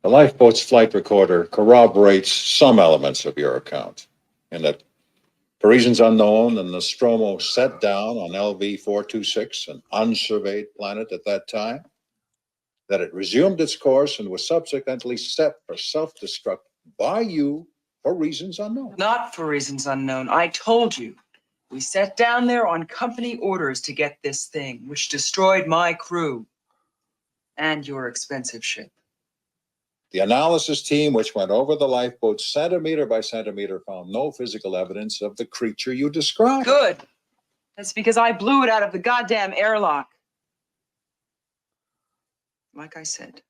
The lifeboat's flight recorder corroborates some elements of your account, in that, for reasons unknown, the Nostromo set down on LV 426, an unsurveyed planet at that time, that it resumed its course and was subsequently set for self-destruct by you for reasons unknown. Not for reasons unknown. I told you. We sat down there on company orders to get this thing, which destroyed my crew and your expensive ship. The analysis team, which went over the lifeboat centimeter by centimeter, found no physical evidence of the creature you described. Good. That's because I blew it out of the goddamn airlock. Like I said.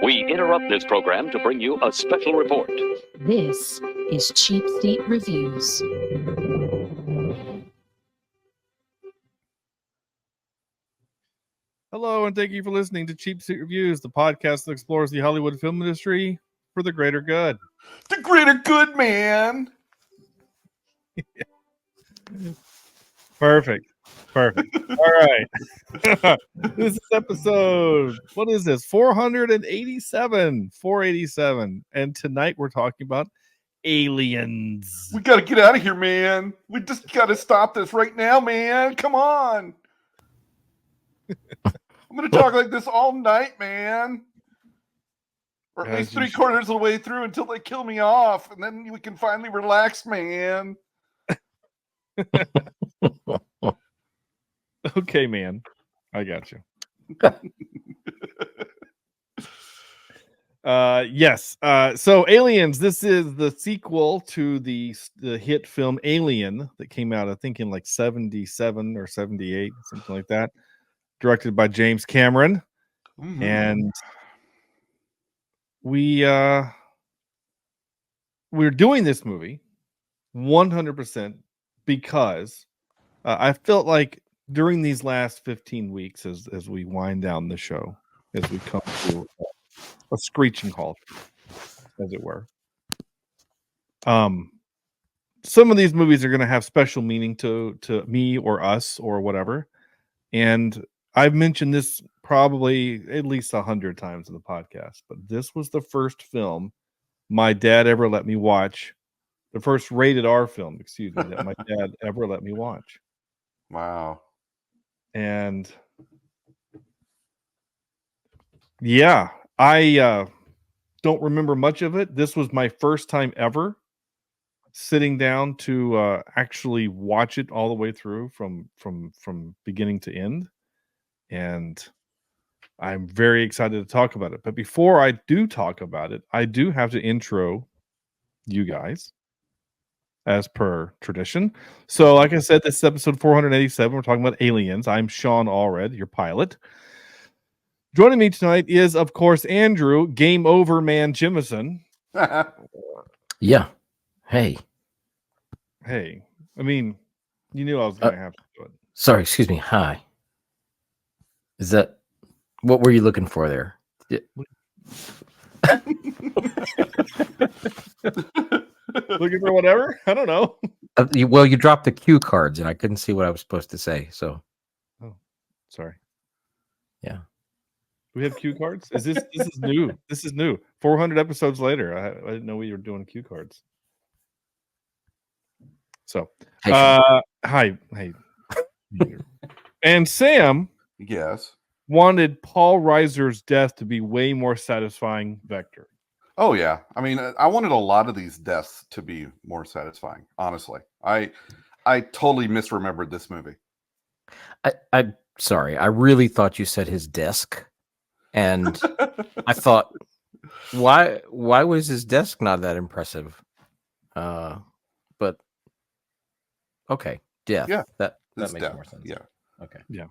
We interrupt this program to bring you a special report. This is Cheapseat Reviews. Hello, and thank you for listening to Cheapseat Reviews, the podcast that explores the Hollywood film industry for the greater good. The greater good, man. Perfect. All right. This is episode, what is this? 487. And tonight we're talking about aliens. We got to get out of here, man. We just got to stop this right now, man. Come on. I'm going to talk like this all night, man. Or at least 3/4 of the way through until they kill me off. And then we can finally relax, man. Okay, man. I got you. Yes. So Aliens, this is the sequel to the hit film Alien that came out, I think, in like 77 or 78, something like that. Directed by James Cameron. Mm-hmm. And we're doing this movie 100% because I felt like during these last 15 weeks, as we wind down the show, as we come to a screeching halt, as it were, some of these movies are going to have special meaning to me or us or whatever. And I've mentioned this probably at least 100 times in the podcast, but this was the first film my dad ever let me watch. The first rated R film, excuse me, that my dad ever let me watch. Wow. And yeah, I don't remember much of it. This was my first time ever sitting down to actually watch it all the way through from beginning to end. And I'm very excited to talk about it. But before I do talk about it, I do have to intro you guys as per tradition. So, like I said, this is episode 487. We're talking about aliens. I'm Shawn Allred, your pilot. Joining me tonight is, of course, Andrew, Game Over Man Jimison. Yeah. Hey. I mean, you knew I was going to have to do it. Sorry, excuse me. Hi. Is that what were you looking for there? Looking for whatever? I don't know. You dropped the cue cards and I couldn't see what I was supposed to say. So, oh, sorry. Yeah. Do we have cue cards? This is new. This is new. 400 episodes later. I didn't know we were doing cue cards. So, hi. And Sam, yes, wanted Paul Reiser's death to be way more satisfying vector. Oh yeah, I mean, I wanted a lot of these deaths to be more satisfying. Honestly, I totally misremembered this movie. I'm sorry. I really thought you said his desk, and I thought, why was his desk not that impressive? But okay, death. Yeah, that makes death. more sense. Yeah. Okay. Yeah.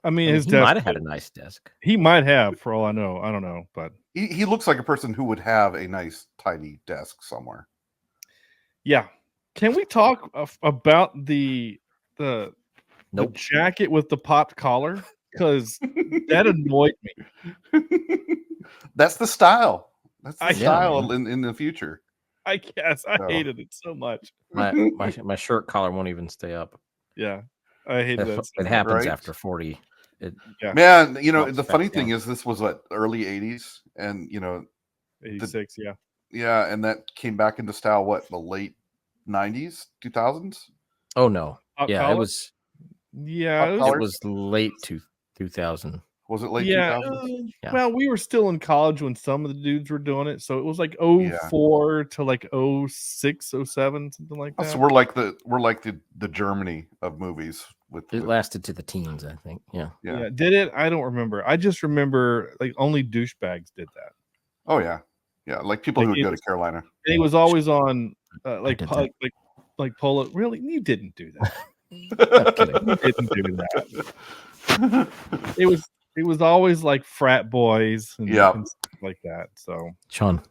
I mean, his he desk might have had a nice desk. He might have, for all I know. I don't know, but he looks like a person who would have a nice, tidy desk somewhere. Yeah. Can we talk about the jacket with the popped collar? Because that annoyed me. That's the style. That's the style yeah, in the future. I guess I hated it so much. My shirt collar won't even stay up. Yeah. I hate that. It happens Right? after 40. Yeah, Man, you know, Drops the back funny thing down. is this was what, early 80s, and you know, 86. Yeah. yeah, and that came back into style what, the late 90s, 2000s? Oh no. Pop Yeah, collar? it was Yeah, Pop collar? it was late 2000. Was it late yeah. 2000s? Yeah. Well, we were still in college when some of the dudes were doing it, so it was like Yeah. 04 to like 06, 07, something like Oh, that. so we're like the Germany of movies with It lasted to the teens, I think. Yeah. yeah. Did it? I don't remember. I just remember like only douchebags did that. Oh yeah. Yeah, like people who Like, would go to Carolina. And he was always on like did that. like polo. Really, you didn't do that. I'm kidding. You didn't do that. It was always like frat boys and, Yeah. and stuff like that. So Shawn,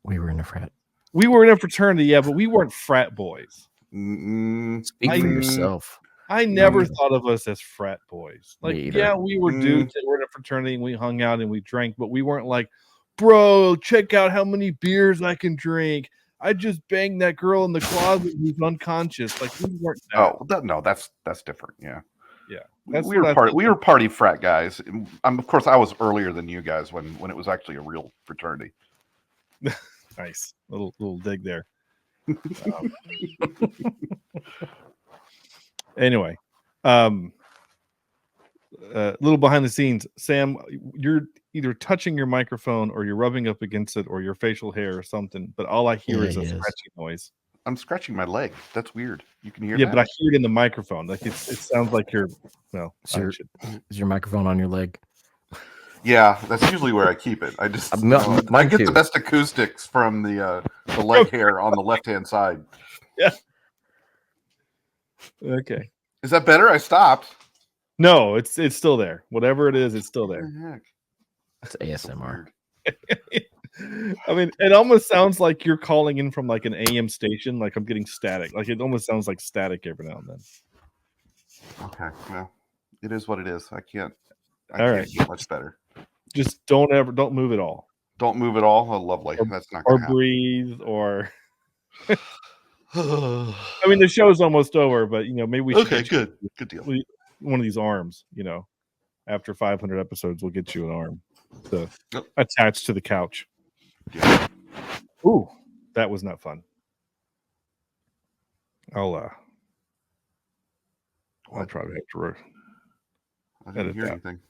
we were in a frat. we were in a fraternity, yeah, but we weren't frat boys. Speak for yourself. I never thought of us as frat boys. Like, Me either. yeah, we were dudes that were in a fraternity and we hung out and we drank, but we weren't like, bro, check out how many beers I can drink. I just banged that girl in the closet who's unconscious. Like, we weren't that. That's different. Yeah. Yeah. We were party frat guys. Of course, I was earlier than you guys when it was actually a real fraternity. Nice little dig there. Anyway, little behind the scenes, Sam, you're either touching your microphone or you're rubbing up against it or your facial hair or something, but all I hear is a scratchy noise. I'm scratching my leg. That's weird. You can hear that? that? But I hear it in the microphone. Like it sounds like you're Is your microphone on your leg? Yeah, that's usually where I keep it. I just I get the best acoustics from the leg hair on the left-hand side. Yeah. Okay. Is that better? I stopped. No, it's still there. Whatever it is, it's still there. That's ASMR. I mean, it almost sounds like you're calling in from like an AM station. Like I'm getting static. Like it almost sounds like static every now and then. Okay, well, it is what it is. I can't get much better. Just don't move at all. Don't move at all. Oh, lovely. That's not going to happen. Breathe or. I mean, the show's almost over, but maybe we should. Okay, good deal. One of these arms, after 500 episodes, we'll get you an arm to attach to the couch. Yeah. Ooh, that was not fun. I'll probably have to I didn't hear anything.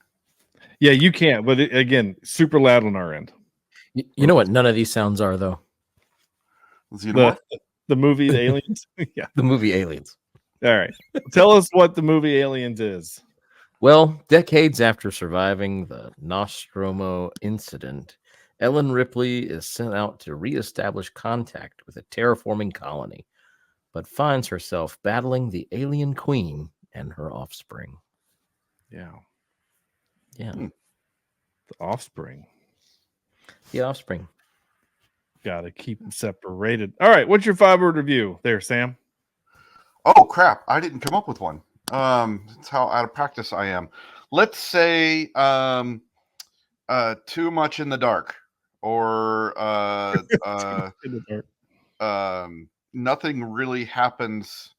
Yeah, you can't, but again, super loud on our end. You know what none of these sounds are, though? The movie The Aliens? Yeah. The movie Aliens. All right. Tell us what the movie Aliens is. Well, decades after surviving the Nostromo incident, Ellen Ripley is sent out to reestablish contact with a terraforming colony, but finds herself battling the alien queen and her offspring. Yeah. Yeah. The offspring. The offspring. Gotta keep them separated. All right. What's your 5-word review there, Sam? Oh, crap. I didn't come up with one. That's how out of practice I am. Let's say too much in the dark, or nothing really happens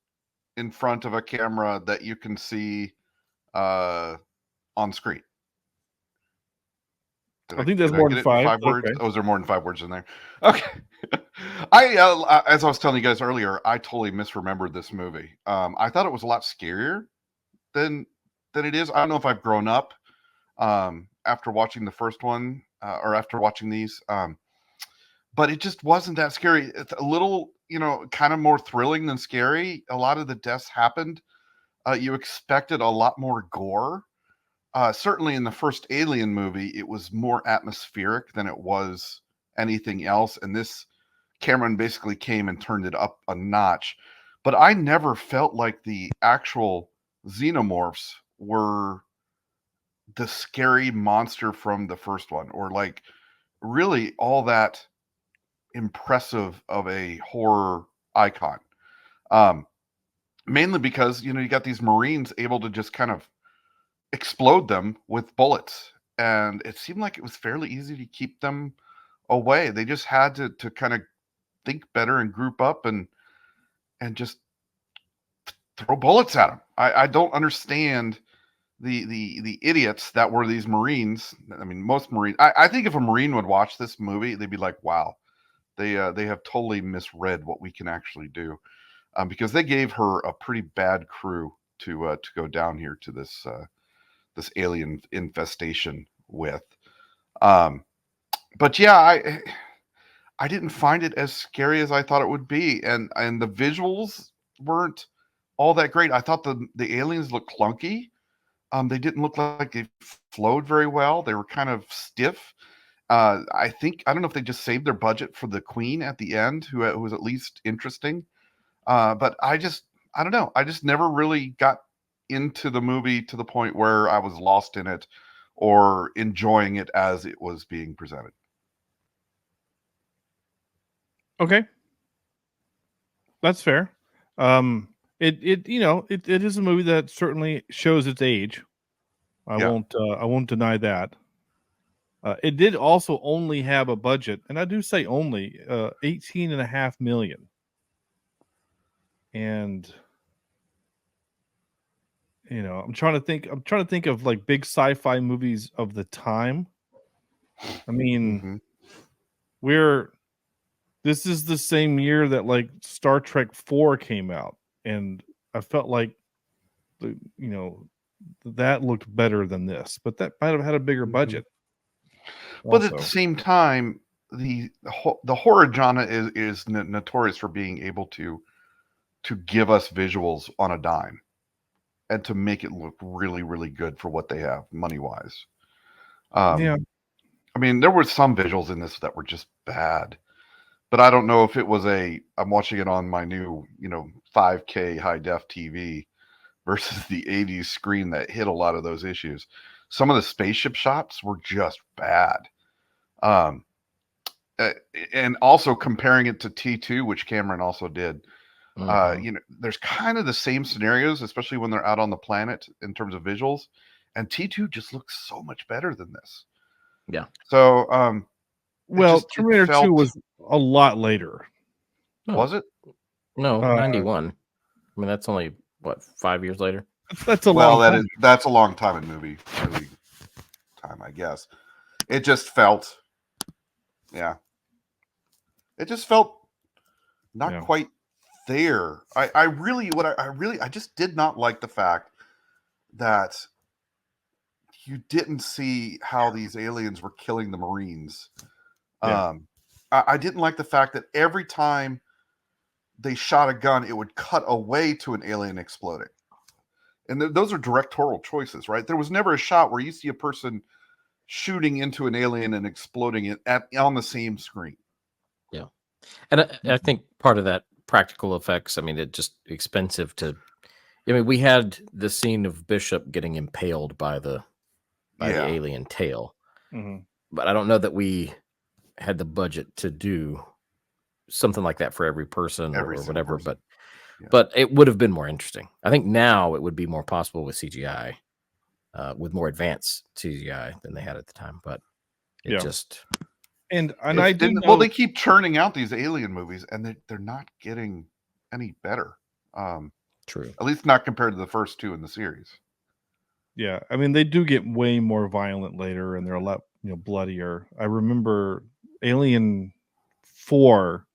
in front of a camera that you can see on screen. I think there's more than 5 words. Okay. Oh, is there more than 5 words in there? Okay. I as I was telling you guys earlier, I totally misremembered this movie. I thought it was a lot scarier than it is. I don't know if I've grown up after watching the first one or after watching these, but it just wasn't that scary. It's a little, kind of more thrilling than scary. A lot of the deaths happened. You expected a lot more gore. Certainly in the first Alien movie, it was more atmospheric than it was anything else. And this Cameron basically came and turned it up a notch. But I never felt like the actual xenomorphs were the scary monster from the first one, or like really all that impressive of a horror icon. Mainly because, you got these Marines able to just kind of explode them with bullets, and it seemed like it was fairly easy to keep them away. They just had to kind of think better and group up and just throw bullets at them. I don't understand the idiots that were these Marines. I mean, most Marines. I think if a Marine would watch this movie, they'd be like, "Wow, they have totally misread what we can actually do," because they gave her a pretty bad crew to go down here to this alien infestation with. But yeah, I didn't find it as scary as I thought it would be, and the visuals weren't all that great. I thought the aliens looked clunky. They didn't look like they flowed very well. They were kind of stiff. I don't know if they just saved their budget for the Queen at the end, who was at least interesting. But I don't know. I just never really got into the movie to the point where I was lost in it or enjoying it as it was being presented. Okay, that's fair. It is a movie that certainly shows its age. I won't deny that. It did also only have a budget, and I do say only, 18.5 million. And I'm trying to think of like big sci-fi movies of the time. I mean, this is the same year that like Star Trek 4 came out, and I felt like that looked better than this, but that might have had a bigger budget. But at the same time, the horror genre is notorious for being able to give us visuals on a dime and to make it look really, really good for what they have money wise. I mean, there were some visuals in this that were just bad, but I don't know if it was I'm watching it on my new 5K high def TV versus the 80s screen that hit a lot of those issues. Some of the spaceship shots were just bad. And also comparing it to T2, which Cameron also did, there's kind of the same scenarios, especially when they're out on the planet in terms of visuals, and T2 just looks so much better than this. Yeah. So, Terminator 2 was a lot later. Was it? No, 91. I mean, that's only what, 5 years later? That's a long time. That's a long time in movie time, I guess. It just felt, it just felt not quite there. I just did not like the fact that you didn't see how these aliens were killing the Marines. I didn't like the fact that every time they shot a gun, it would cut away to an alien exploding. And those are directorial choices, right? There was never a shot where you see a person shooting into an alien and exploding it on the same screen. Yeah. And I think part of that practical effects, I mean, it's just expensive we had the scene of Bishop getting impaled by the alien tail. Mm-hmm. But I don't know that we had the budget to do something like that for every person or whatever. Person. But it would have been more interesting. I think now it would be more possible with CGI, with more advanced CGI than they had at the time. But it just they keep churning out these alien movies, and they're not getting any better. True, at least not compared to the first two in the series. Yeah, I mean, they do get way more violent later, and they're a lot bloodier. I remember Alien 4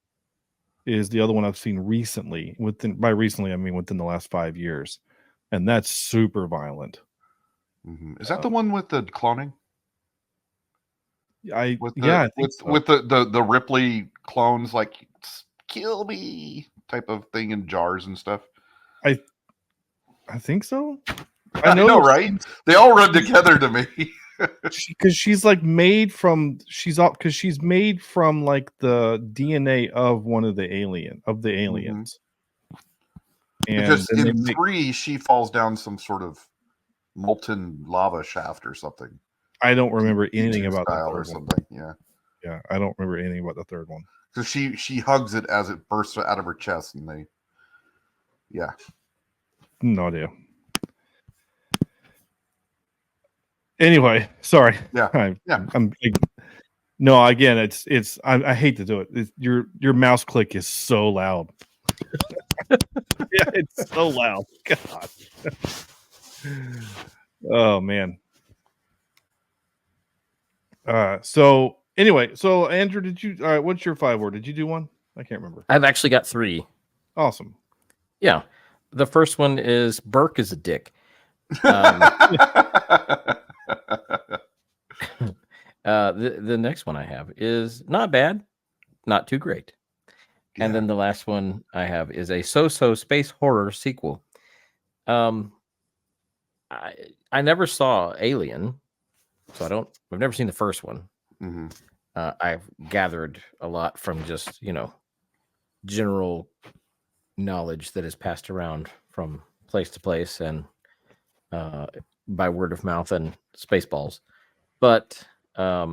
is the other one I've seen recently. By recently, I mean within the last 5 years, and that's super violent. Mm-hmm. Is that the one with the cloning? With the Ripley clones, like kill me type of thing in jars and stuff. I think so. I know, right? They all run together to me. Because she's made from like the DNA of one of the aliens. Mm-hmm. And because in 3 she falls down some sort of molten lava shaft or something. I don't remember anything about the third or something. One. Yeah, I don't remember anything about the third one. So she hugs it as it bursts out of her chest, and no idea. Anyway, sorry. No, again, it's I hate to do it. Your mouse click is so loud. Yeah, it's so loud. God. Oh man. So anyway, so Andrew, did you? All right, what's your 5 word? Did you do one? I can't remember. I've actually got 3. Awesome. Yeah. The first one is Burke is a dick. The next one I have is not bad, not too great. And then the last one I have is a so-so space horror sequel. I never saw Alien, so I've never seen the first one. Mm-hmm. I've gathered a lot from just, general knowledge that is passed around from place to place and by word of mouth and Spaceballs. But I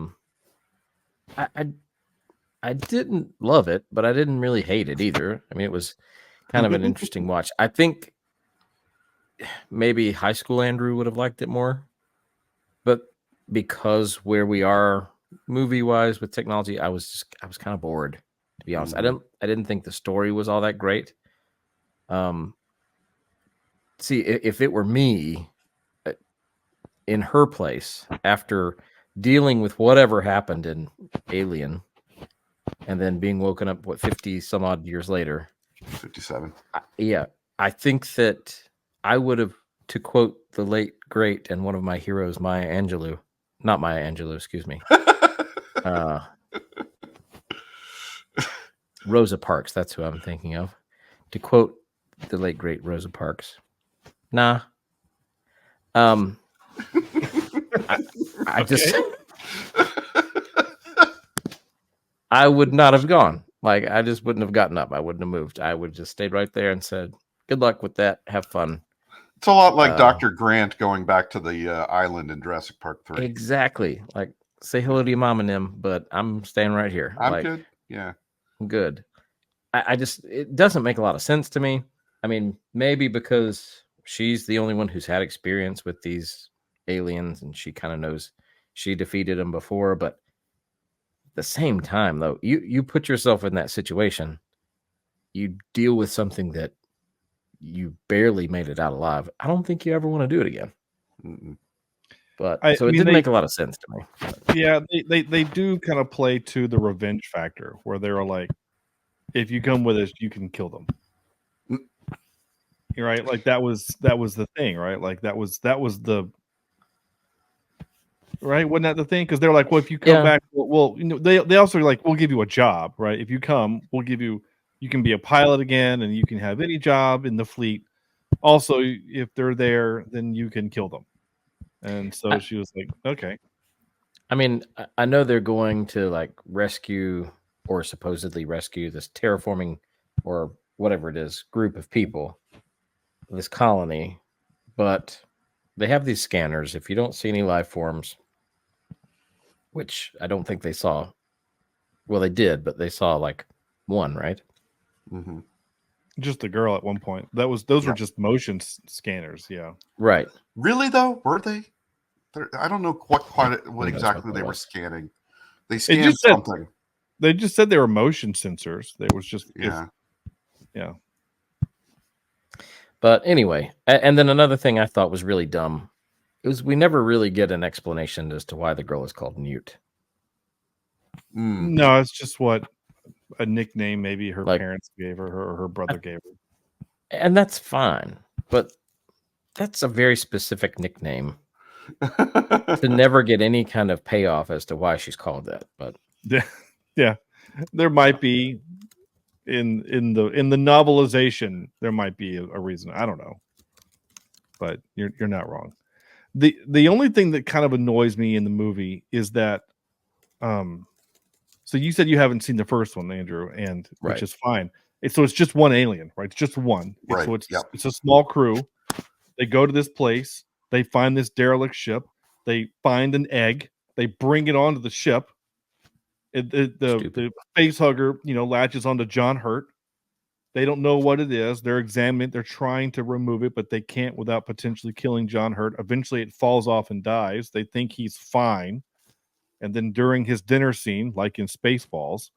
didn't love it, but I didn't really hate it either. I mean, it was kind of an interesting watch. I think maybe high school Andrew would have liked it more, but because where we are movie wise with technology, I was kind of bored, to be honest. I didn't think the story was all that great. See, if it were me in her place after dealing with whatever happened in Alien and then being woken up 50 some odd years later, 57. I think that I would have, to quote the late great and one of my heroes, Maya Angelou, not Maya Angelou, excuse me, Rosa Parks, that's who I'm thinking of. To quote the late great Rosa Parks, nah. I just I would not have gone. Like, I just wouldn't have gotten up. I wouldn't have moved. I would just stayed right there and said, good luck with that. Have fun. It's a lot like Dr. Grant going back to the island in Jurassic Park 3. Exactly. Like, say hello to your mom and them, but I'm staying right here. I'm good. Yeah. I'm good. It doesn't make a lot of sense to me. I mean, maybe because she's the only one who's had experience with these aliens and she kind of knows she defeated them before, but at the same time, though, you put yourself in that situation, you deal with something that you barely made it out alive. I don't think you ever want to do it again. Mm-mm. But it didn't make a lot of sense to me. Yeah, they do kind of play to the revenge factor where they're like, if you come with us, you can kill them. Right? Like that was the thing, right? Like that was the right. Wasn't that the thing? Because they're like, well, if you come back, well, they also are like, we'll give you a job, right? If you come, we'll give you can be a pilot again, and you can have any job in the fleet. Also, if they're there, then you can kill them. And so she was like, okay. I mean, I know they're going to like rescue or supposedly rescue this terraforming or whatever it is group of people, this colony, but they have these scanners. If you don't see any life forms, which I don't think they saw, well, they did, but they saw like one, right? Mm-hmm. Just the girl at one point. Those were just motion scanners. Yeah. Right. Really though? Were they? I don't know what exactly they were scanning. They scanned something. They just said they were motion sensors. They was just yeah. But anyway, and then another thing I thought was really dumb is we never really get an explanation as to why the girl is called Newt. No, it's just what a nickname maybe her parents gave her or her brother gave her. And that's fine, but that's a very specific nickname to never get any kind of payoff as to why she's called that. But yeah, there might be in the novelization there might be a reason. I don't know, but you're not wrong. The only thing that kind of annoys me in the movie is that so you said you haven't seen the first one, Andrew, and which is fine. So it's just one alien, right? It's just one. Right. So it's a small crew. They go to this place. They find this derelict ship. They find an egg. They bring it onto the ship. The face hugger, latches onto John Hurt. They don't know what it is. They're examining. They're trying to remove it, but they can't without potentially killing John Hurt. Eventually, it falls off and dies. They think he's fine. And then during his dinner scene, like in Spaceballs,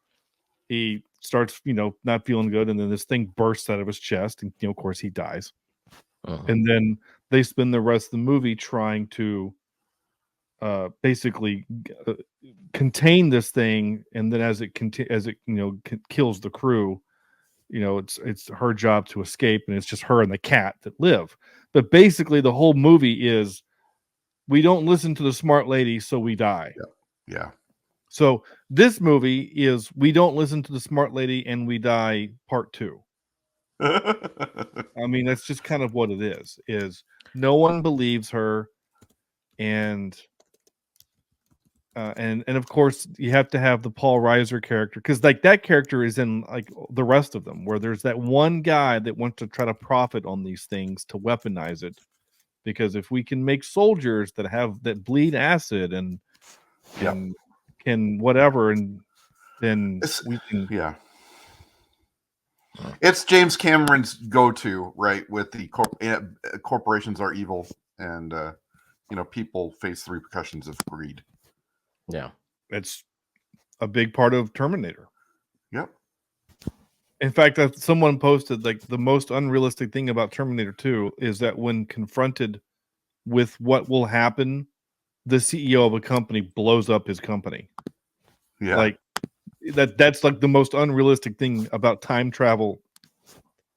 he starts, not feeling good, and then this thing bursts out of his chest, and of course he dies. Uh-huh. And then they spend the rest of the movie trying to basically contain this thing, and then as it kills the crew, it's her job to escape, and it's just her and the cat that live. But basically, the whole movie is we don't listen to the smart lady, so we die. Yeah. So this movie is we don't listen to the smart lady and we die part 2. I mean, that's just kind of what it is no one believes her, and of course you have to have the Paul Reiser character, because like that character is in like the rest of them, where there's that one guy that wants to try to profit on these things to weaponize it, because if we can make soldiers that bleed acid and can whatever, and then we can. Yeah. It's James Cameron's go-to, right? With the corporations are evil, and people face the repercussions of greed. Yeah, It's a big part of Terminator. Yep. In fact, someone posted like the most unrealistic thing about Terminator 2 is that when confronted with what will happen, the CEO of a company blows up his company. Yeah. Like that's like the most unrealistic thing about time travel,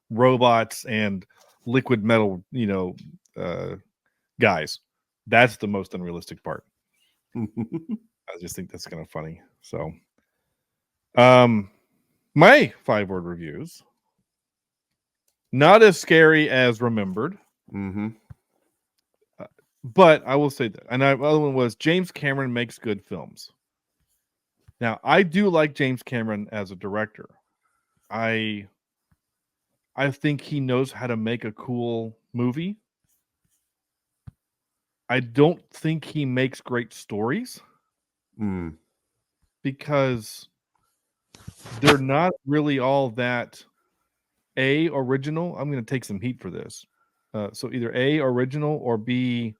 robots, and liquid metal, guys. That's the most unrealistic part. I just think that's kind of funny. So, my 5-word reviews, not as scary as remembered. Mm-hmm. But I will say that. And the other one was James Cameron makes good films. Now, I do like James Cameron as a director. I think he knows how to make a cool movie. I don't think he makes great stories because they're not really all that original. I'm going to take some heat for this. So either A, original, or B,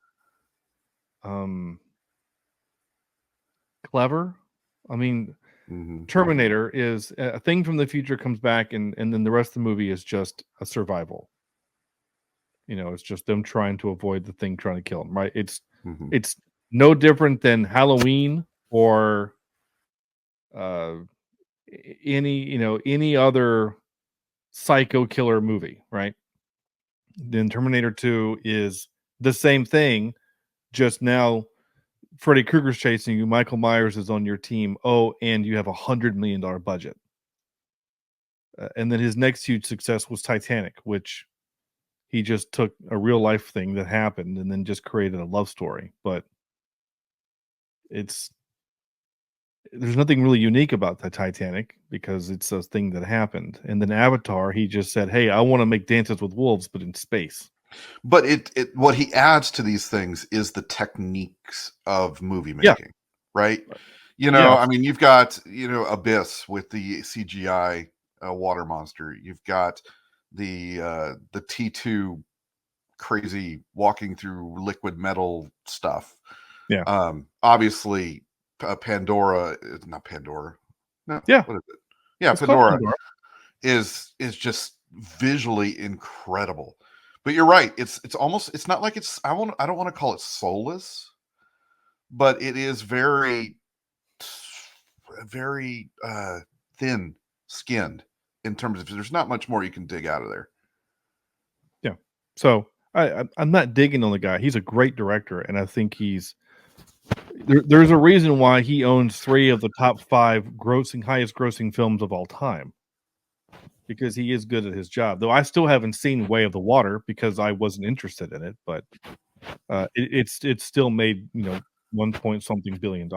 clever. I mean, Terminator is a thing from the future comes back, and then the rest of the movie is just a survival. It's just them trying to avoid the thing trying to kill them, right? It's no different than Halloween or any other psycho killer movie, right? Then Terminator 2 is the same thing, just now Freddy Krueger's chasing you, Michael Myers is on your team. Oh, and you have $100 million budget. And then his next huge success was Titanic, which he just took a real life thing that happened and then just created a love story. But there's nothing really unique about the Titanic because it's a thing that happened. And then Avatar, he just said, "Hey, I want to make Dances with Wolves, but in space." But what he adds to these things is the techniques of movie making, right? I mean, you've got Abyss with the CGI water monster. You've got the T2 crazy walking through liquid metal stuff. Yeah. Obviously, Pandora is not Pandora. No. Yeah. What is it? Yeah, Pandora is just visually incredible. But you're right. It's not like it's I don't want to call it soulless, but it is very very thin skinned in terms of there's not much more you can dig out of there. Yeah. So I'm not digging on the guy. He's a great director, and I think there's a reason why he owns 3 of the top 5 highest grossing films of all time. Because he is good at his job, though I still haven't seen Way of the Water because I wasn't interested in it. But it's still made $1 billion.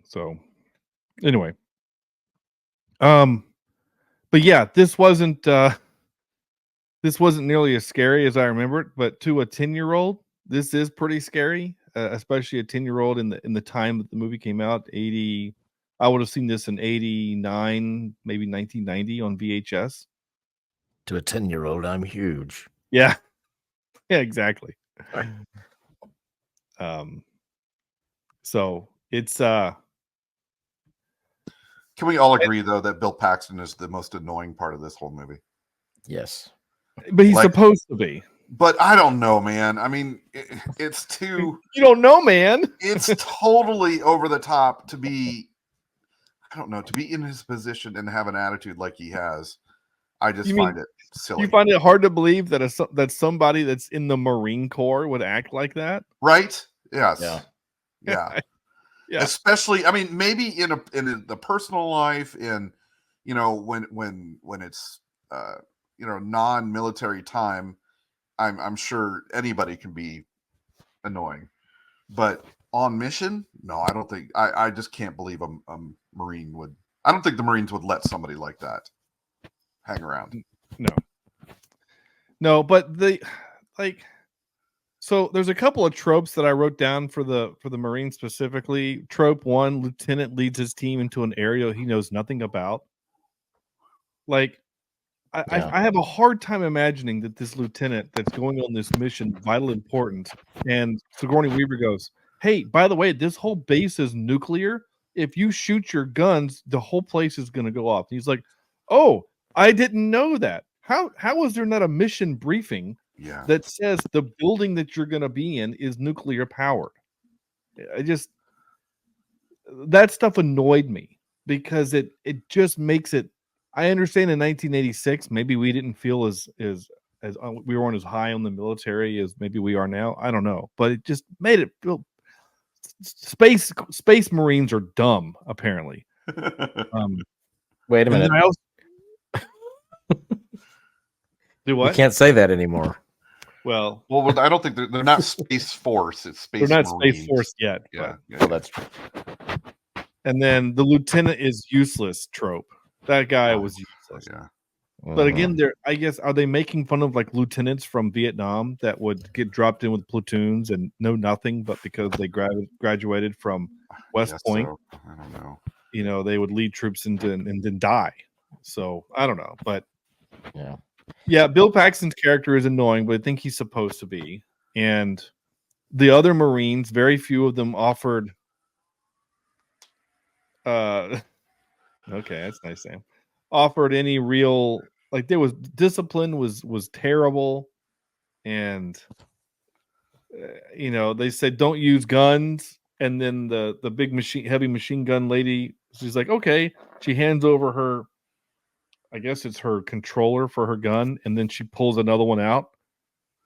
So anyway, but yeah, this wasn't nearly as scary as I remember it. But to a 10-year-old, this is pretty scary. Especially a 10-year-old in the time that the movie came out, 80. I would have seen this in 89, maybe 1990 on VHS. To a 10-year-old, I'm huge. Yeah. Yeah, exactly. So It's Can we all agree though that Bill Paxton is the most annoying part of this whole movie? Yes. but he's Like- supposed to be. But I don't know, man. I mean, it's too. You don't know, man. It's totally over the top to be. I don't know, to be in his position and have an attitude like he has. I just You mean- find it silly. You find it hard to believe that that somebody that's in the Marine Corps would act like that? Right? Yes. Yeah. Yeah. Yeah. Especially, I mean, maybe in the personal life, in when it's non-military time, I'm sure anybody can be annoying, but on mission, no, I don't think. I just can't believe a Marine would. I don't think the Marines would let somebody like that hang around. No, but so there's a couple of tropes that I wrote down for the Marines specifically. Trope 1, lieutenant leads his team into an area he knows nothing about. Like, Yeah. I have a hard time imagining that this lieutenant that's going on this mission, vital importance, and Sigourney Weaver goes, "Hey, by the way, this whole base is nuclear. If you shoot your guns, the whole place is going to go off." And he's like, "Oh, I didn't know that. How is there not a mission briefing Yeah. that says the building that you're going to be in is nuclear powered?" That stuff annoyed me because it just makes it. I understand in 1986, maybe we didn't feel as we weren't as high on the military as maybe we are now. I don't know, but it just made it feel space Marines are dumb, apparently. Wait a And minute. then I also do You what? can't say that anymore. Well, Well, I don't think they're not Space Force. It's Space. they're not Marines. Space Force yet. Yeah. Well, that's true. And then the lieutenant is useless trope. That guy was useless. Yeah. But again, I guess, are they making fun of like lieutenants from Vietnam that would get dropped in with platoons and know nothing, but because they graduated from West Guess Point, so. I don't know. they would lead troops into and then die. So I don't know, but yeah. Bill Paxton's character is annoying, but I think he's supposed to be. And the other Marines, very few of them offered. Okay, that's nice, Sam. Offered any real, like, there was discipline was terrible, and they said don't use guns, and then the big heavy machine gun lady, she's like, okay, she hands over her, I guess it's her controller for her gun, and then she pulls another one out.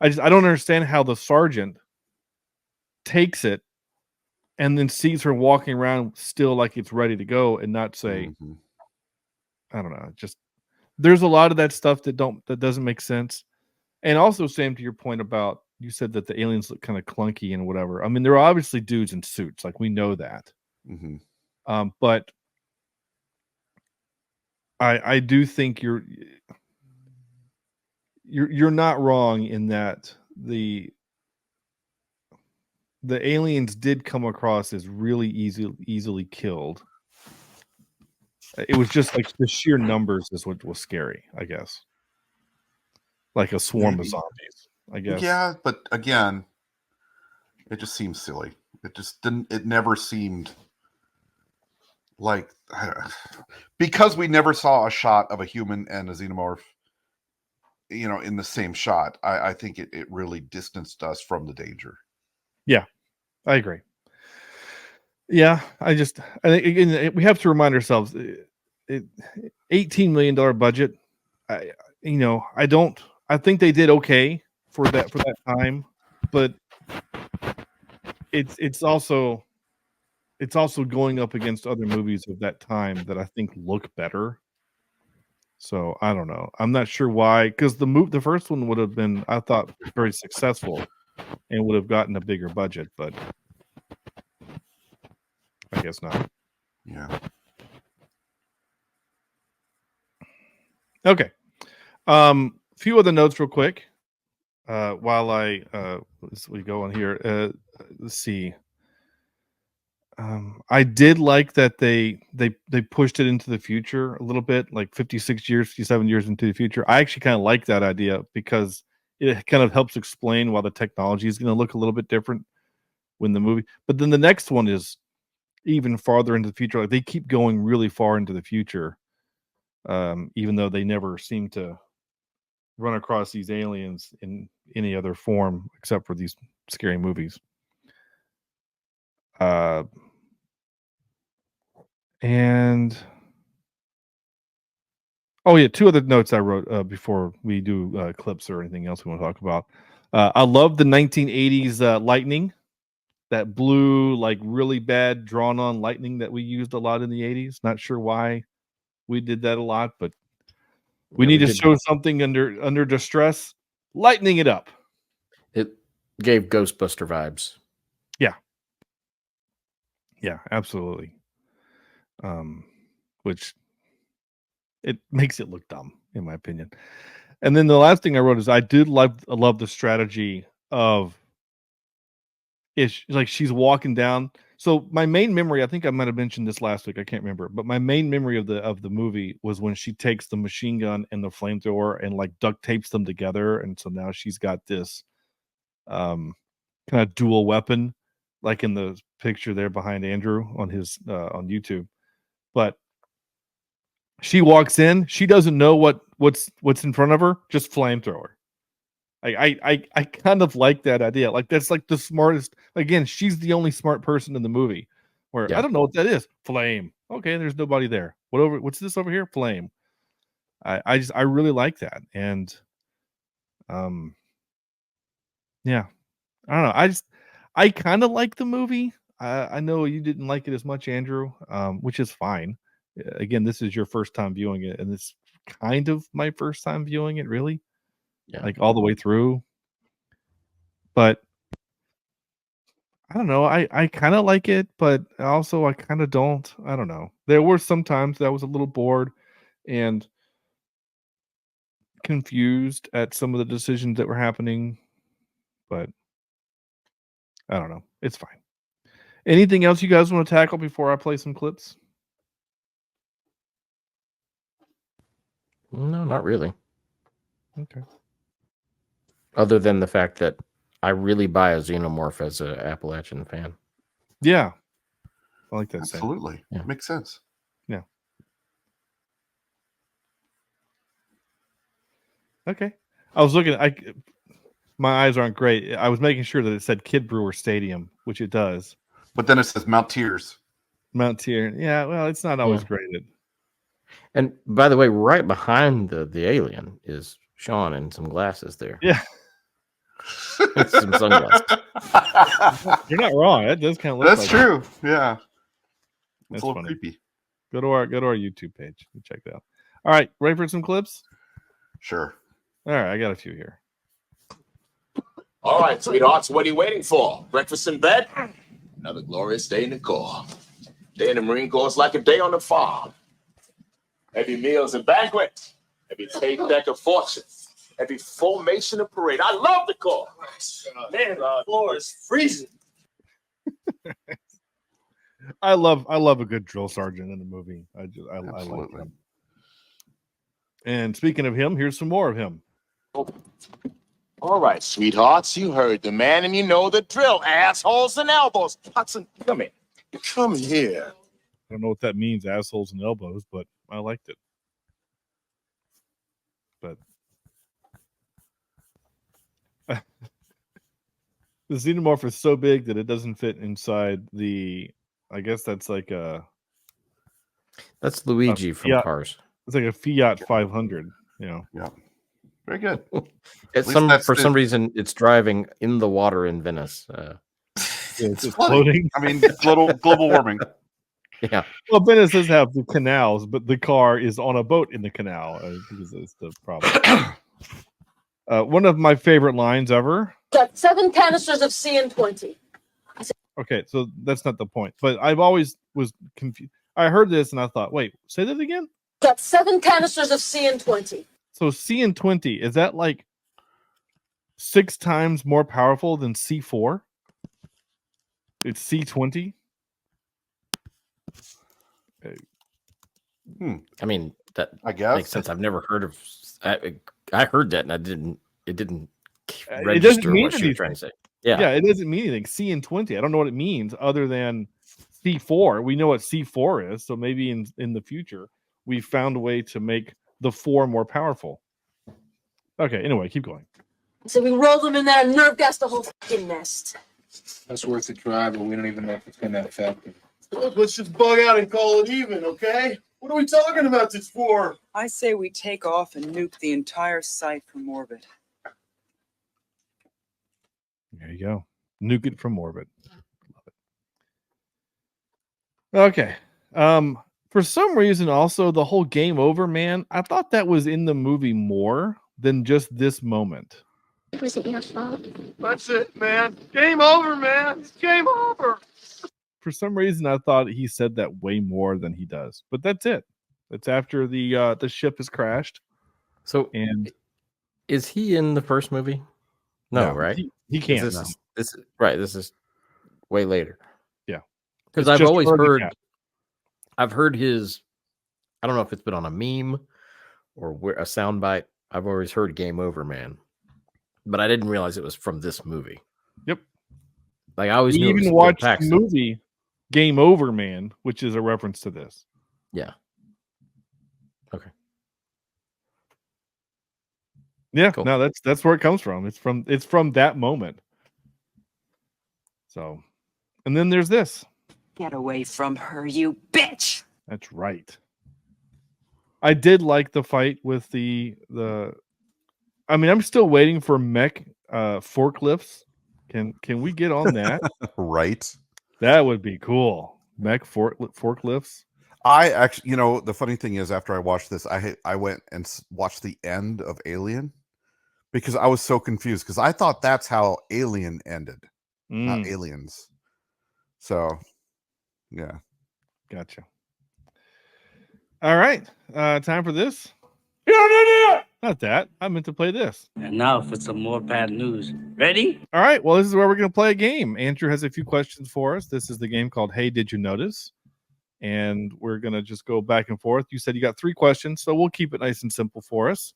I don't understand how the sergeant takes it and then sees her walking around still like it's ready to go and not say, Mhm. I don't know, just there's a lot of that stuff that doesn't make sense. And also, Sam, to your point about, you said that the aliens look kind of clunky and whatever. I mean, there are obviously dudes in suits, like we know that. Mhm. But I do think you're not wrong in that the aliens did come across as really easily killed. It was just like the sheer numbers is what was scary, I guess. Like a swarm of Maybe. zombies, I guess. Yeah, but again, it just seems silly. It just didn't. It never seemed like, because we never saw a shot of a human and a xenomorph, in the same shot. I think it really distanced us from the danger. I agree. Yeah, I think, again, we have to remind ourselves, $18 million budget. I think they did okay for that time, but it's also going up against other movies of that time that I think look better. So I don't know. I'm not sure why, because the first one would have been, I thought, very successful and would have gotten a bigger budget, but I guess not. Yeah. Okay. Few other notes real quick. While we go on here. Let's see. I did like that they pushed it into the future a little bit, like 56 years, 57 years into the future. I actually kind of like that idea because it kind of helps explain why the technology is going to look a little bit different when the movie. But then the next one is even farther into the future. Like they keep going really far into the future, even though they never seem to run across these aliens in any other form except for these scary movies. And oh yeah, two other notes I wrote before we do clips or anything else we want to talk about. I love the 1980s lightning, that blue, like really bad drawn on lightning that we used a lot in the 80s. Not sure why we did that a lot, but we need to show something under distress, lightening it up. It gave Ghostbuster vibes. Yeah, absolutely. Which it makes it look dumb, in my opinion. And then the last thing I wrote is I love the strategy of like she's walking down. So my main memory, I think I might have mentioned this last week, I can't remember, but my main memory of the movie was when she takes the machine gun and the flamethrower and like duct tapes them together, and so now she's got this kind of dual weapon, like in the picture there behind Andrew on his on YouTube. But she walks in, she doesn't know what's in front of her, just flamethrower. I kind of like that idea. Like that's like the smartest. Again, she's the only smart person in the movie. Where I don't know what that is. Flame. Okay, there's nobody there. What's this over here? Flame. I really like that. And yeah. I don't know. I kind of like the movie. I know you didn't like it as much, Andrew, which is fine. Again, this is your first time viewing it, and it's kind of my first time viewing it, really. Yeah. Like all the way through. But I don't know. I kind of like it, but also I kind of don't. I don't know. There were some times that I was a little bored and confused at some of the decisions that were happening, but I don't know. It's fine. Anything else you guys want to tackle before I play some clips? No, not really. Okay. Other than the fact that I really buy a xenomorph as an Appalachian fan. Yeah. I like that. Absolutely. Yeah. Makes sense. Yeah. Okay. I was looking, my eyes aren't great. I was making sure that it said Kid Brewer Stadium, which it does. But then it says Mount Tears. Mount Tier. Yeah, well, it's not always graded. And by the way, right behind the alien is Shawn in some glasses there. Yeah. Some sunglasses. You're not wrong. That does kind of look That's like true. Yeah. It's That's a little funny. creepy. Go to our YouTube page and check it out. All right, ready for some clips? Sure. All right, I got a few here. All right, sweethearts, what are you waiting for? Breakfast in bed? Another glorious day in the Corps. Day in the Marine Corps is like a day on the farm. Every meal's a banquet. Every paycheck a fortune. Every formation a parade. I love the Corps. Man, the floor is freezing. I love a good drill sergeant in the movie. I like him. And speaking of him, here's some more of him. All right, sweethearts, you heard the man and you know the drill. Assholes and elbows. Hudson, come in. Come here. I don't know what that means, assholes and elbows, but I liked it. But the xenomorph is so big that it doesn't fit inside the. I guess that's like That's Luigi from Fiat. Cars. It's like a Fiat 500. You know. Yeah. Very good. For some reason, it's driving in the water in Venice. It's floating. I mean, global warming. Yeah. Well, Venice does have the canals, but the car is on a boat in the canal. Because that's the problem. One of my favorite lines ever. Got 7 canisters of CN20. Okay, so that's not the point. But I've always was confused. I heard this and I thought, wait, say that again? Got 7 canisters of CN20. So CN20, is that like 6 times more powerful than C4? It's C20? I mean, that I guess makes sense. I've never heard of. I heard that, and it didn't It doesn't register mean what she was trying to say. Yeah, it doesn't mean anything. CN20, I don't know what it means other than C4. We know what C4 is, so maybe in the future we found a way to make the 4 more powerful. Okay, anyway, keep going. So we roll them in there and nerve gas the whole fucking nest. That's worth a try, but we don't even know if it's gonna affect it. Look, let's just bug out and call it even, okay? What are we talking about this for? I say we take off and nuke the entire site from orbit. There you go. Nuke it from orbit. Love it. Okay. For some reason, also the whole game over, man. I thought that was in the movie more than just this moment. Was it your fault? That's it, man. Game over, man. It's game over. For some reason, I thought he said that way more than he does. But that's it. It's after the ship has crashed. So, and is he in the first movie? No, right? He can't. This is way later. Yeah, because I've always heard. I've heard his. I don't know if it's been on a meme or a soundbite. I've always heard "Game Over, Man," but I didn't realize it was from this movie. Yep. Like I always knew. Even watched the movie "Game Over, Man," which is a reference to this. Yeah. Okay. Yeah, cool. No, that's where it comes from. It's from that moment. So, and then there's this. Get away from her, you bitch! That's right. I did like the fight with the. I mean, I'm still waiting for mech forklifts. Can we get on that? Right. That would be cool. Mech forklifts. I actually, the funny thing is, after I watched this, I went and watched the end of Alien because I was so confused because I thought that's how Alien ended, not Aliens. So, yeah, gotcha. All right, time for this. Not that. I meant to play this. And now for some more bad news. Ready? All right. Well, this is where we're going to play a game. Andrew has a few questions for us. This is the game called Hey, Did You Notice? And we're going to just go back and forth. You said you got 3 questions, so we'll keep it nice and simple for us.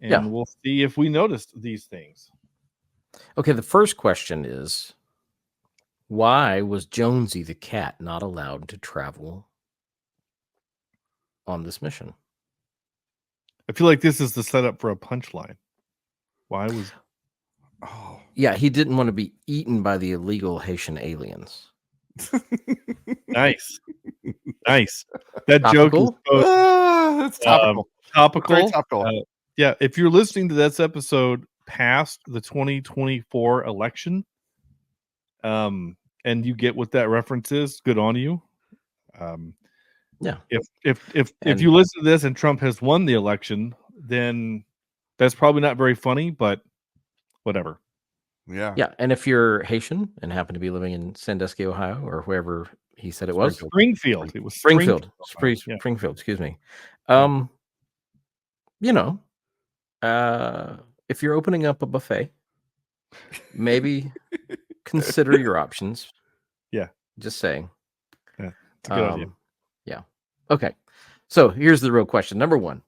And we'll see if we noticed these things. Okay, the first question is, why was Jonesy the cat not allowed to travel on this mission? I feel like this is the setup for a punchline. Why was... Oh. Yeah, he didn't want to be eaten by the illegal Haitian aliens. Nice. That topical? Joke is it's topical. Topical. Very topical. Yeah, if you're listening to this episode past the 2024 election, and you get what that reference is, good on you. Yeah. If you listen to this and Trump has won the election, then that's probably not very funny, but whatever. Yeah. Yeah. And if you're Haitian and happen to be living in Sandusky, Ohio, or wherever he said it was, Springfield. It was Springfield, excuse me. If you're opening up a buffet, maybe consider your options. Yeah. Just saying. Yeah. It's a good idea. Yeah. Okay. So here's the real question. Number 1.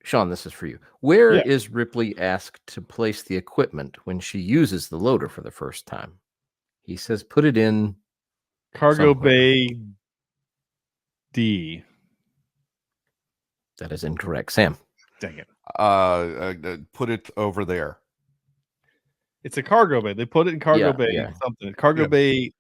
Shawn, this is for you. Where is Ripley asked to place the equipment when she uses the loader for the first time? He says, put it in cargo bay D. That is incorrect. Sam. Dang it. Put it over there. It's a cargo bay. They put it in cargo bay something. Cargo bay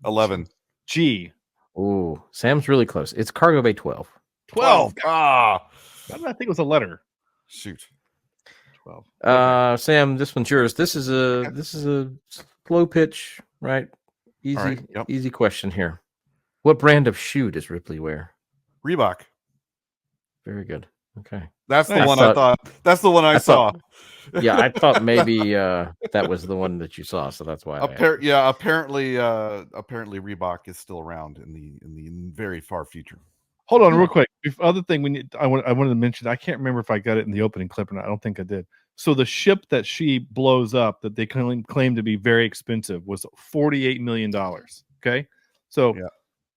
11. G. Ooh, Sam's really close. It's cargo bay 12. 12. I think it was a letter. Shoot. 12. Sam, this one's yours. This is a slow pitch, right? Easy, right, easy question here. What brand of shoe does Ripley wear? Reebok. Very good. Okay. That's the one I thought. That's the one I saw. Yeah, I thought maybe that was the one that you saw, so that's why. Apparently Reebok is still around in the very far future. Hold on, real quick. Other thing I wanted to mention. I can't remember if I got it in the opening clip or not. I don't think I did. So the ship that she blows up, that they claim to be very expensive, was $48 million. Okay, so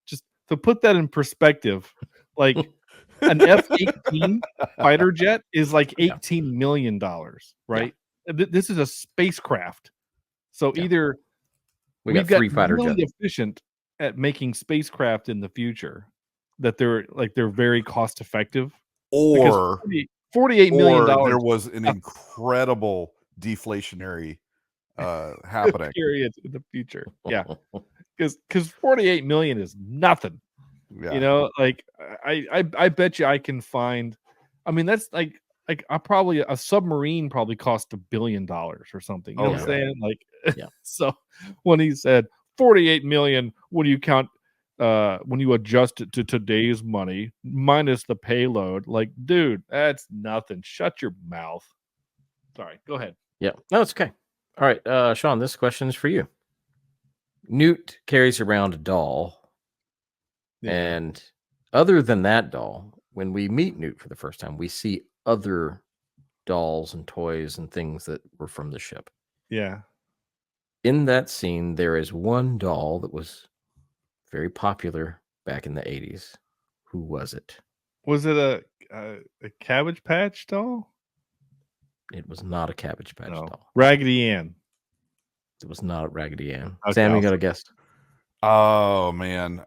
just to put that in perspective, like an F-18 fighter jet is like $18 million, right? Yeah. This is a spacecraft. So either We we've got 3 fighter really jets. efficient at making spacecraft in the future that they're very cost effective. Or $48 million there was an incredible deflationary happening. period in the future. Yeah. Because 48 million is nothing. Yeah. You know, like I bet you I can find. I mean, that's like probably a submarine probably cost $1 billion or something. You know what I'm saying? Like, so when he said 48 million, when you count, when you adjust it to today's money minus the payload, like, dude, that's nothing. Shut your mouth. Sorry, go ahead. Yeah, no, it's okay. All right, Shawn, this question is for you. Newt carries around a doll, and other than that doll, when we meet Newt for the first time, we see other dolls and toys and things that were from the ship. Yeah. In that scene, there is one doll that was very popular back in the 80s. Who was it? Was it a Cabbage Patch doll? It was not a Cabbage Patch doll. Raggedy Ann. It was not Raggedy Ann. Okay, Sam, you got a guess? Oh man,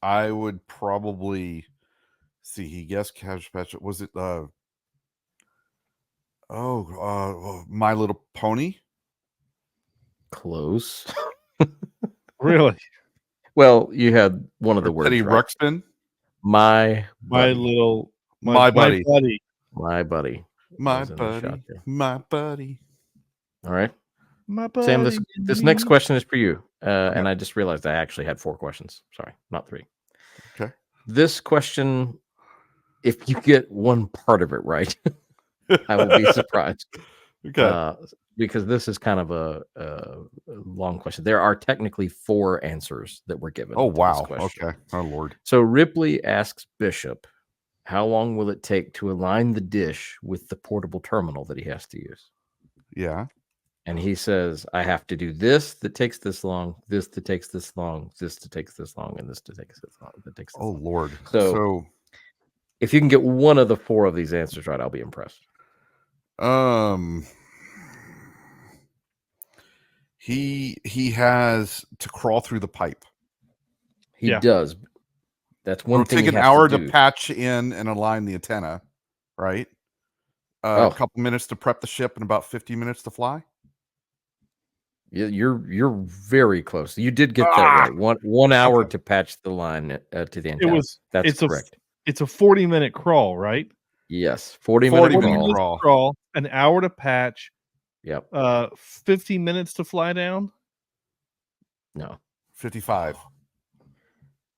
I would probably see. He guessed Cabbage Patch. Was it My Little Pony? Close. Really? Well, you had one of the words. Teddy right. Ruxpin. My buddy. My buddy. My buddy. All right. My buddy. Sam, this next question is for you. And I just realized I actually had 4 questions. Sorry, not 3. Okay. This question, if you get one part of it right, I will be surprised. Okay. Because this is kind of a long question. There are technically 4 answers that were given. Oh, to wow. this question. Okay. Oh, Lord. So Ripley asks Bishop, how long will it take to align the dish with the portable terminal that he has to use? Yeah. And he says, I have to do this that takes this long, this that takes this long, this that takes this long, and this that takes this long. That takes this long. Lord. So if you can get one of the 4 of these answers right, I'll be impressed. He has to crawl through the pipe. He does. That's one thing. It'll take an hour to patch in and align the antenna, right? A couple minutes to prep the ship and about 50 minutes to fly. You're very close. You did get that right. One hour to patch the line to the antenna. That's correct. It's a 40-minute crawl, right? Yes, 40-minute crawl. An hour to patch. Yep. 50 minutes to fly down. No, 55.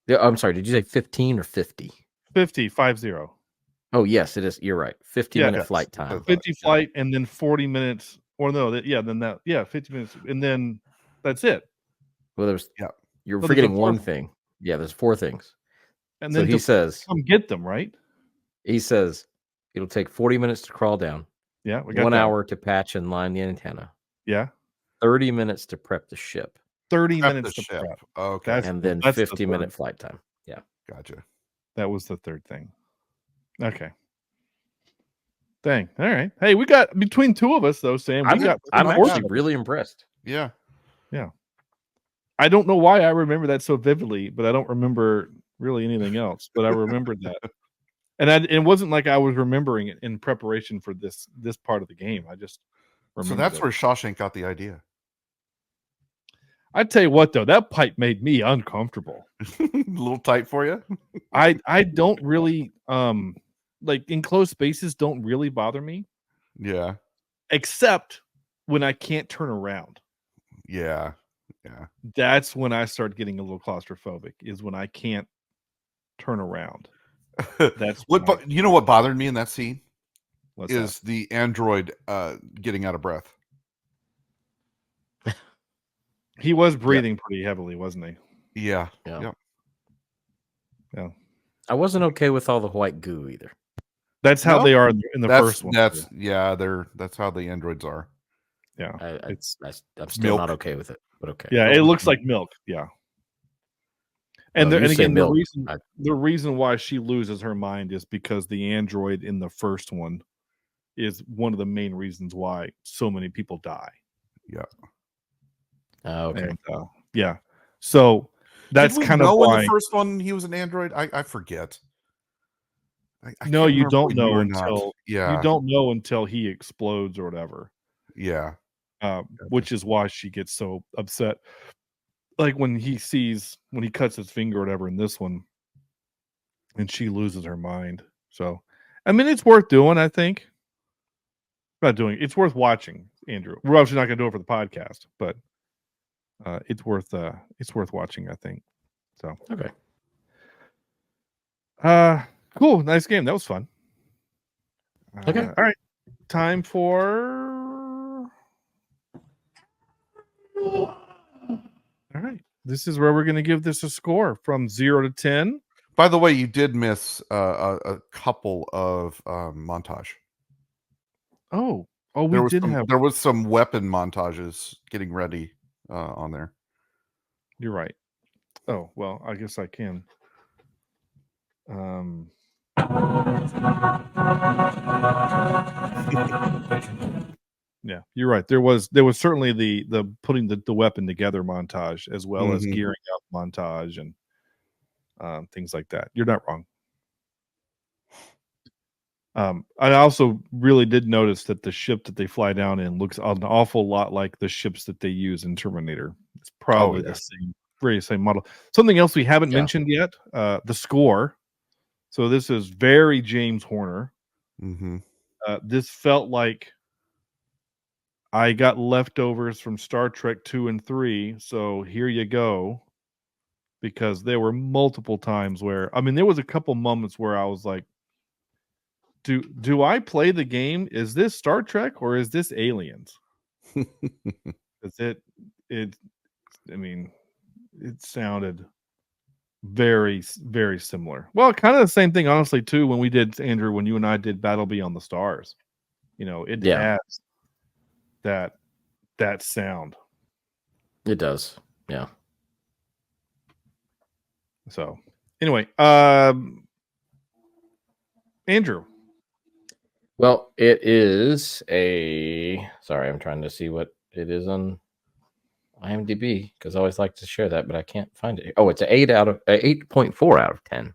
Yeah, I'm sorry. Did you say 15 or 50? 50. Oh yes, it is. You're right. 50-minute flight time. 50 flight and then 40 minutes. Or no, then 50 minutes, and then that's it. Well, you're forgetting one thing. Yeah, there's 4 things. And then he says, "Come get them," right? He says it'll take 40 minutes to crawl down. Yeah, we got 1 hour to patch and line the antenna. Yeah, 30 minutes to prep the ship. 30 minutes to prep. Okay, and then 50-minute flight time. Yeah, gotcha. That was the 3rd thing. Okay. Dang. All right. Hey, we got between 2 of us though, Sam. I'm actually really impressed. Yeah. I don't know why I remember that so vividly, but I don't remember really anything else. But I remembered that, and it wasn't like I was remembering it in preparation for this part of the game. I just remembered. So that's where Shawshank got the idea. I tell you what, though, that pipe made me uncomfortable. A little tight for you. I don't really like enclosed spaces don't really bother me. Yeah. Except when I can't turn around. Yeah. That's when I start getting a little claustrophobic, is when I can't turn around. That's you know what bothered me in that scene? What's is the android getting out of breath. He was breathing pretty heavily, wasn't he? Yeah. Yeah. I wasn't okay with all the white goo either. That's how they are in the first one. That's how the androids are. Yeah. I'm still not okay with it, but okay. Yeah, it looks like milk. Yeah. And, the reason why she loses her mind is because the android in the first one is one of the main reasons why so many people die. Yeah. Okay. And yeah, so that's Did we kind of know in why. the first one he was an android? I forget. I No, can't you remember if we don't knew know or not. until Yeah. he explodes or whatever. Yeah. Which is why she gets so upset. Like when he cuts his finger or whatever in this one, and she loses her mind. So, I mean, it's worth doing. I think. Not doing. It's worth watching, Andrew. We're obviously not going to do it for the podcast, but it's worth watching. I think. So Okay. Cool. Nice game. That was fun. Okay. All right. Time for. All right. This is where we're going to give this a score from 0 to 10. By the way, you did miss a couple of montage. Oh, we did have. There was some weapon montages getting ready on there. You're right. Oh, well, I guess I can. Yeah, you're right. There was certainly the putting the weapon together montage as well as gearing up montage and things like that. You're not wrong. I also really did notice that the ship that they fly down in looks an awful lot like the ships that they use in Terminator. It's probably the same model. Something else we haven't mentioned yet, the score. So this is very James Horner. Mm-hmm. This felt like I got leftovers from Star Trek 2 and 3, so here you go. Because there were multiple times where, I mean, there was a couple moments where I was like, do I play the game? Is this Star Trek or is this Aliens? It sounded very, very similar. Well, kind of the same thing, honestly, too, when we did, Andrew, when you and I did Battle Beyond the Stars. It has that sound. It does. Yeah. So, anyway, Andrew. Well, it is sorry, I'm trying to see what it is on IMDb because I always like to share that, but I can't find it. Oh, it's an 8.4 out of 10.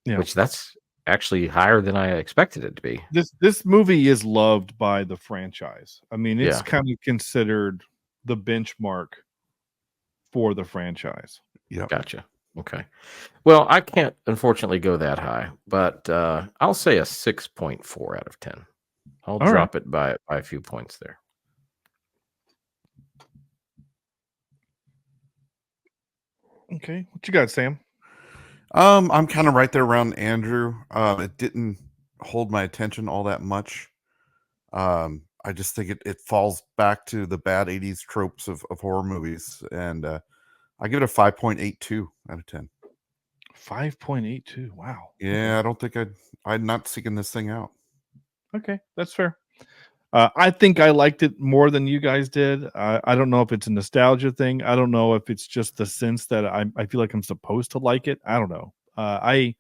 Yeah. Which that's actually higher than I expected it to be. This movie is loved by the franchise. I mean, it's Yeah. kind of considered the benchmark for the franchise. Yeah. Gotcha. Okay. Well, I can't unfortunately go that high, but I'll say a 6.4 out of 10. I'll drop it by a few points there. Okay. What you got, Sam? I'm kind of right there around Andrew. It didn't hold my attention all that much. I just think it falls back to the bad 80s tropes of horror movies. And I give it a 5.82 out of 10. 5.82. Wow. Yeah, I don't think I'm not seeking this thing out. Okay, that's fair. I think I liked it more than you guys did. I don't know if it's a nostalgia thing. I don't know if it's just the sense that I feel like I'm supposed to like it. I don't know. I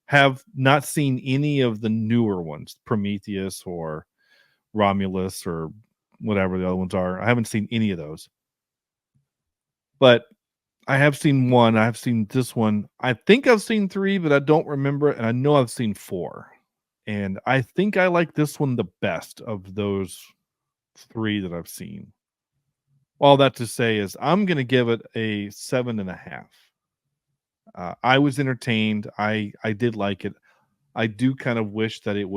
have not seen any of the newer ones, Prometheus or Romulus or whatever the other ones are. I haven't seen any of those. But I have seen one. I've seen this one. I think I've seen 3, but I don't remember it. And I know I've seen 4. And I think I like this one the best of those 3 that I've seen. All that to say is I'm going to give it a 7.5. I was entertained. I did like it. I do kind of wish that it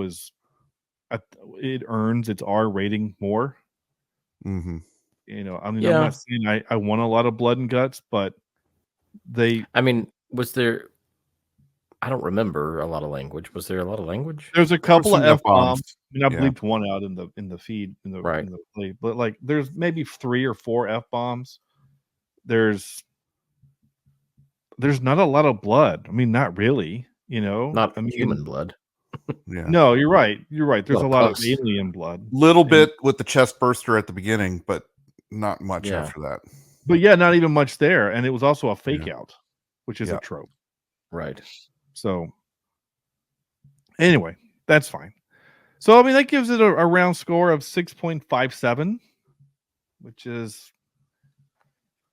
earns its R rating more. Mm-hmm. I'm not saying I want a lot of blood and guts, but was there? I don't remember a lot of language. Was there a lot of language? There's a couple of F-bombs. I Yeah. bleeped one out in the feed in the play, but like there's maybe 3 or 4 F-bombs. There's not a lot of blood. I mean, not really, Not human blood. Yeah. No, you're right. You're right. There's a lot of Post. alien blood. Little bit with the chest burster at the beginning, but not much after that. But yeah, not even much there. And it was also a fake out, which is a trope. Right. So anyway, that's fine. So I mean, that gives it a round score of 6.57, which is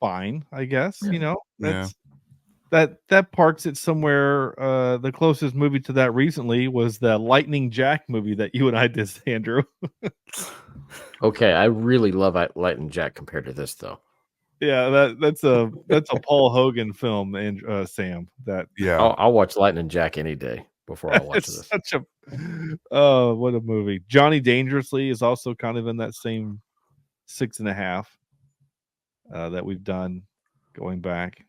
fine, I guess. Yeah. You know, Yeah. that parks it somewhere. The closest movie to that recently was the Lightning Jack movie that you and I did, Andrew. Okay, I really love Lightning Jack compared to this, though. Yeah, that's a Paul Hogan film, and Sam. That Yeah. I'll watch Lightning Jack any day before I watch it's this. such a oh, what a movie. Johnny Dangerously is also kind of in that same 6.5 that we've done going back.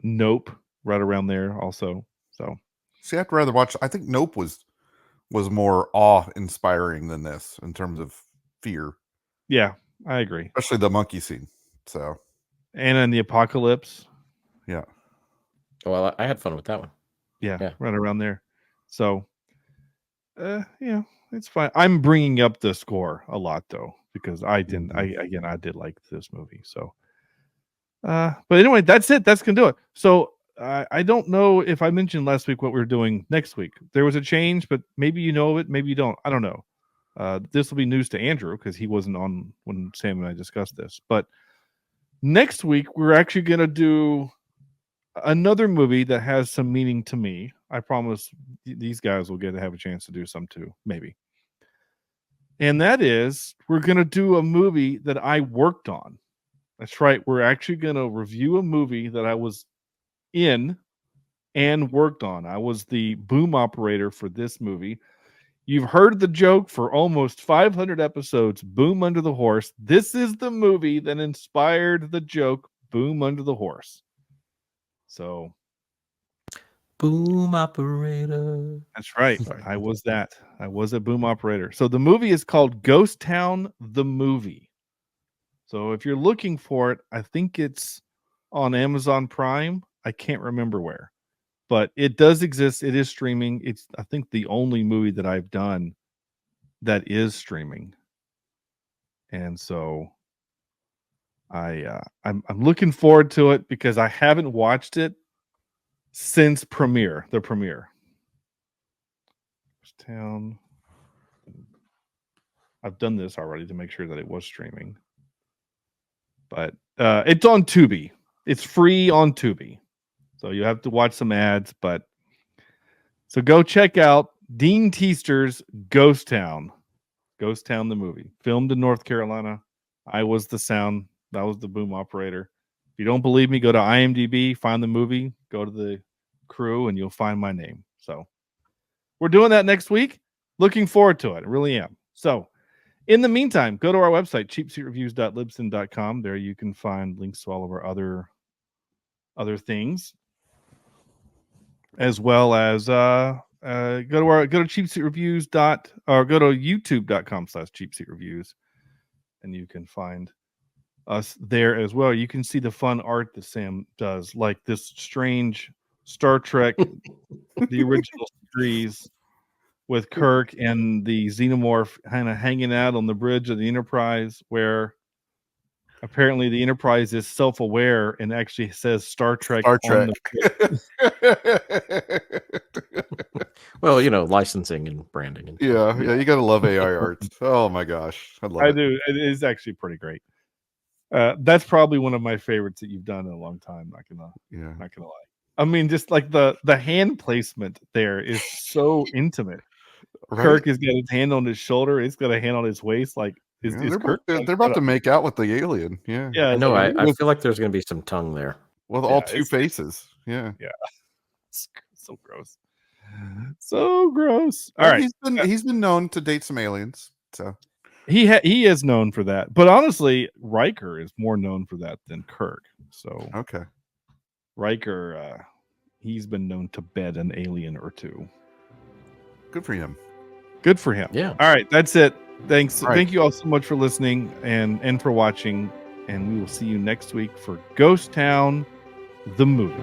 Nope, right around there also. So See, I'd rather watch. I think Nope was more awe-inspiring than this in terms of fear, yeah, I agree. especially the monkey scene. So, Anna and the Apocalypse. yeah. Well, I had fun with that one. Yeah, right around there. So, yeah, it's fine. I'm bringing up the score a lot though because I didn't. I did like this movie. So, but anyway, that's it. That's gonna do it. So I don't know if I mentioned last week what we're doing next week. There was a change, but maybe you know it, maybe you don't. I don't know. This will be news to Andrew because he wasn't on when Sam and I discussed this. But next week we're actually gonna do another movie that has some meaning to me. I promise these guys will get to have a chance to do some too, maybe. And that is, we're gonna do a movie that I worked on. That's right. We're actually going to review a movie that I was in and worked on. I was the boom operator for this movie. You've heard the joke for almost 500 episodes, Boom Under the Horse. This is the movie that inspired the joke, Boom Under the Horse. So, boom operator. That's right. I was that. I was a boom operator. So the movie is called Ghost Town, the movie. So if you're looking for it, I think it's on Amazon Prime. I can't remember where, but it does exist. It is streaming. It's, I think, the only movie that I've done that is streaming. And so I'm looking forward to it because I haven't watched it since the premiere. Town. I've done this already to make sure that it was streaming. But it's on Tubi. It's free on Tubi. So you have to watch some ads, but so go check out Dean Teaster's Ghost Town. Ghost Town, the movie. Filmed in North Carolina. I was the sound. That was the boom operator. If you don't believe me, go to IMDb, find the movie, go to the crew, and you'll find my name. So we're doing that next week. Looking forward to it. I really am. So in the meantime, go to our website, cheapseatreviews.libsyn.com. There you can find links to all of our other things, as well as go to Cheapseat Reviews or go to youtube.com/cheapseatreviews, and you can find us there as well. You can see the fun art that Sam does, like this strange Star Trek, the original series, with Kirk and the xenomorph kind of hanging out on the bridge of the Enterprise, where apparently the Enterprise is self-aware and actually says Star Trek. On the Well, licensing and branding. And yeah, you gotta love AI art. Oh my gosh, I love it. I do. It is actually pretty great. That's probably one of my favorites that you've done in a long time. Not gonna lie. I mean, just like the hand placement there is so intimate. Right? Kirk has got his hand on his shoulder. He's got a hand on his waist. Like, they're about to make out with the alien. Yeah. I know. I feel like there's going to be some tongue there. With all two faces. Yeah. Yeah. So gross. So gross. All right. He's been known to date some aliens. So he is known for that. But honestly, Riker is more known for that than Kirk. So okay. Riker, he's been known to bed an alien or two. Good for him. Good for him. Yeah. All right. That's it. Thanks. Right. Thank you all so much for listening and for watching. And we will see you next week for Ghost Town, the movie.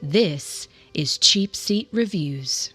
This is Cheapseat Reviews.